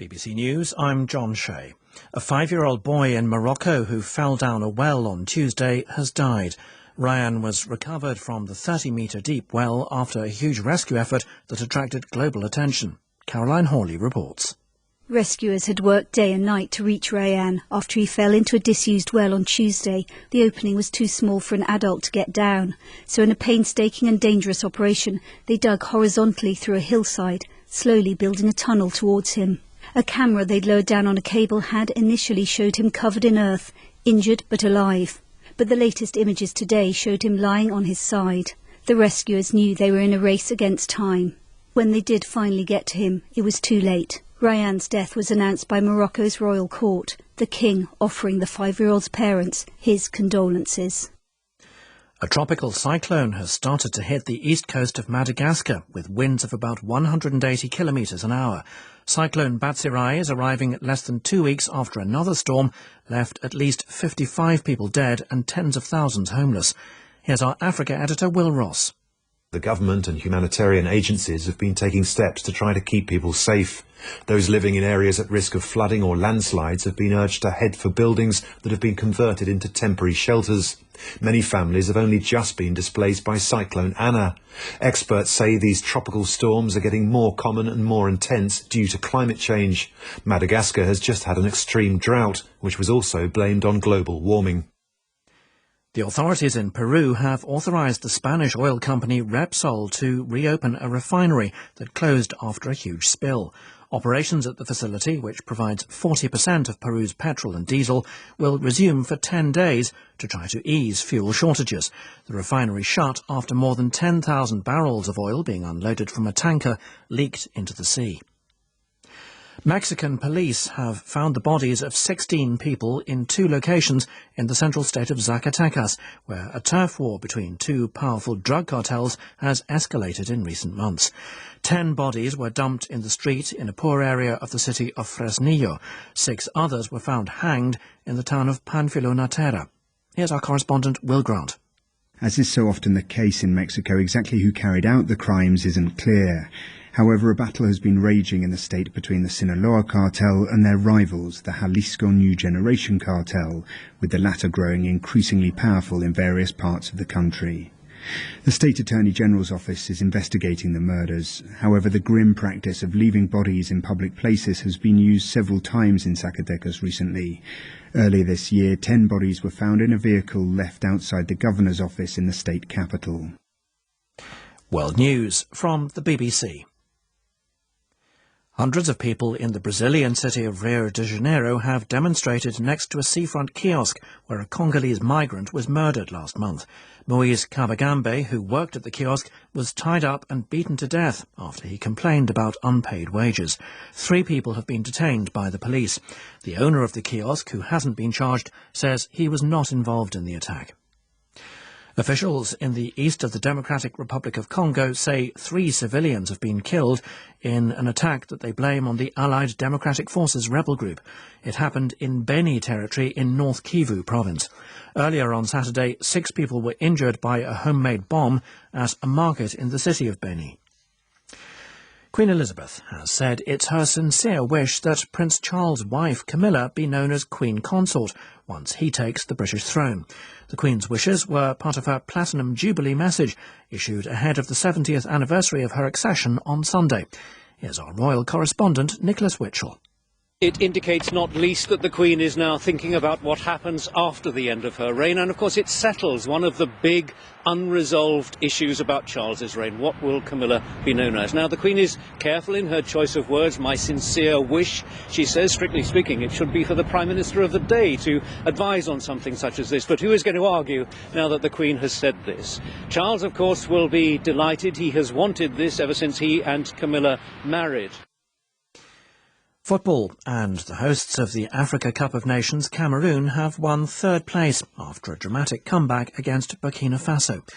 BBC News, I'm John Shea. A 5-year-old boy in Morocco who fell down a well on Tuesday has died. Ryan was recovered from the 30-metre deep well after a huge rescue effort that attracted global attention. Caroline Hawley reports. Rescuers had worked day and night to reach Ryan after he fell into a disused well on Tuesday. The opening was too small for an adult to get down, so in a painstaking and dangerous operation, they dug horizontally through a hillside, slowly building a tunnel towards him. A camera they'd lowered down on a cable had initially showed him covered in earth, injured but alive. But the latest images today showed him lying on his side. The rescuers knew they were in a race against time. When they did finally get to him, it was too late. Ryan's death was announced by Morocco's royal court, the king offering the 5-year-old's parents his condolences. A tropical cyclone has started to hit the east coast of Madagascar with winds of about 180 kilometres an hour. Cyclone Batsirai is arriving less than 2 weeks after another storm left at least 55 people dead and tens of thousands homeless. Here's our Africa editor Will Ross. The government and humanitarian agencies have been taking steps to try to keep people safe. Those living in areas at risk of flooding or landslides have been urged to head for buildings that have been converted into temporary shelters. Many families have only just been displaced by Cyclone Anna. Experts say these tropical storms are getting more common and more intense due to climate change. Madagascar has just had an extreme drought, which was also blamed on global warming. The authorities in Peru have authorised the Spanish oil company Repsol to reopen a refinery that closed after a huge spill. Operations at the facility, which provides 40% of Peru's petrol and diesel, will resume for 10 days to try to ease fuel shortages. The refinery shut after more than 10,000 barrels of oil being unloaded from a tanker leaked into the sea. Mexican police have found the bodies of 16 people in 2 locations in the central state of Zacatecas, where a turf war between 2 powerful drug cartels has escalated in recent months. 10 bodies were dumped in the street in a poor area of the city of Fresnillo. 6 others were found hanged in the town of Panfilo Natera. Here's our correspondent Will Grant. As is so often the case in Mexico, exactly who carried out the crimes isn't clear. However, a battle has been raging in the state between the Sinaloa cartel and their rivals, the Jalisco New Generation cartel, with the latter growing increasingly powerful in various parts of the country. The State Attorney General's office is investigating the murders. However, the grim practice of leaving bodies in public places has been used several times in Zacatecas recently. Earlier this year, 10 bodies were found in a vehicle left outside the governor's office in the state capital. World News from the BBC. Hundreds of people in the Brazilian city of Rio de Janeiro have demonstrated next to a seafront kiosk where a Congolese migrant was murdered last month. Moise Kabagambe, who worked at the kiosk, was tied up and beaten to death after he complained about unpaid wages. 3 people have been detained by the police. The owner of the kiosk, who hasn't been charged, says he was not involved in the attack. Officials in the east of the Democratic Republic of Congo say 3 civilians have been killed in an attack that they blame on the Allied Democratic Forces rebel group. It happened in Beni territory in North Kivu province. Earlier on Saturday, 6 people were injured by a homemade bomb at a market in the city of Beni. Queen Elizabeth has said it's her sincere wish that Prince Charles' wife Camilla be known as Queen Consort once he takes the British throne. The Queen's wishes were part of her Platinum Jubilee message issued ahead of the 70th anniversary of her accession on Sunday. Here's our royal correspondent Nicholas Witchell. It indicates not least that the Queen is now thinking about what happens after the end of her reign, and of course it settles one of the big unresolved issues about Charles's reign. What will Camilla be known as? Now, the Queen is careful in her choice of words. My sincere wish, she says, strictly speaking, it should be for the Prime Minister of the day to advise on something such as this. But who is going to argue now that the Queen has said this? Charles, of course, will be delighted. He has wanted this ever since he and Camilla married. Football and the hosts of the Africa Cup of Nations, Cameroon, have won 3rd place after a dramatic comeback against Burkina Faso.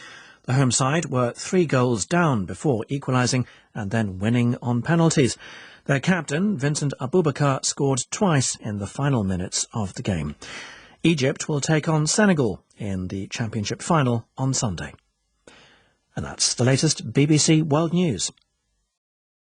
The home side were 3 goals down before equalising and then winning on penalties. Their captain, Vincent Aboubakar, scored twice in the final minutes of the game. Egypt will take on Senegal in the championship final on Sunday. And that's the latest BBC World News.